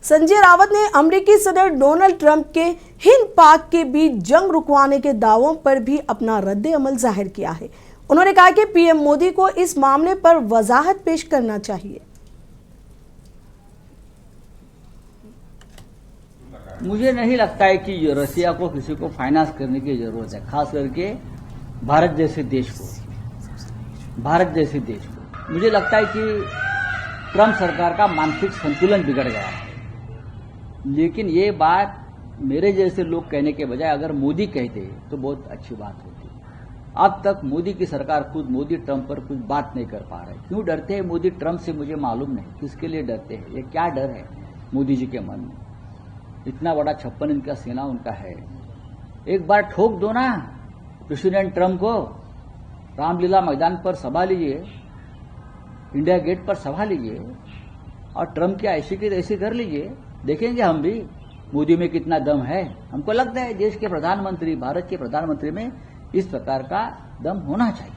संजय रावत ने अमेरिकी सदर डोनाल्ड ट्रंप के हिंद पाक के बीच जंग रुकवाने के दावों पर भी अपना रद्द अमल जाहिर किया है। उन्होंने कहा कि पीएम मोदी को इस मामले पर वजाहत पेश करना चाहिए। मुझे नहीं लगता है कि रसिया को किसी को फाइनेंस करने की जरूरत है, खास करके भारत जैसे देश को। मुझे लगता है कि ट्रंप सरकार का मानसिक संतुलन बिगड़ गया है। लेकिन ये बात मेरे जैसे लोग कहने के बजाय अगर मोदी कहते तो बहुत अच्छी बात होती। अब तक मोदी की सरकार खुद मोदी ट्रंप पर कुछ बात नहीं कर पा रहे। क्यों डरते हैं मोदी ट्रंप से मुझे मालूम नहीं। किसके लिए डरते हैं, ये क्या डर है मोदी जी के मन में? इतना बड़ा 56 इंच का सेना उनका है। एक बार ठोक दो ना प्रेसिडेंट ट्रंप को। रामलीला मैदान पर सभा लीजिए, इंडिया गेट पर सभा लीजिए और ट्रंप की ऐसी की तैसी कर लीजिए। देखेंगे हम भी मोदी में कितना दम है। हमको लगता है देश के प्रधानमंत्री, भारत के प्रधानमंत्री में इस प्रकार का दम होना चाहिए।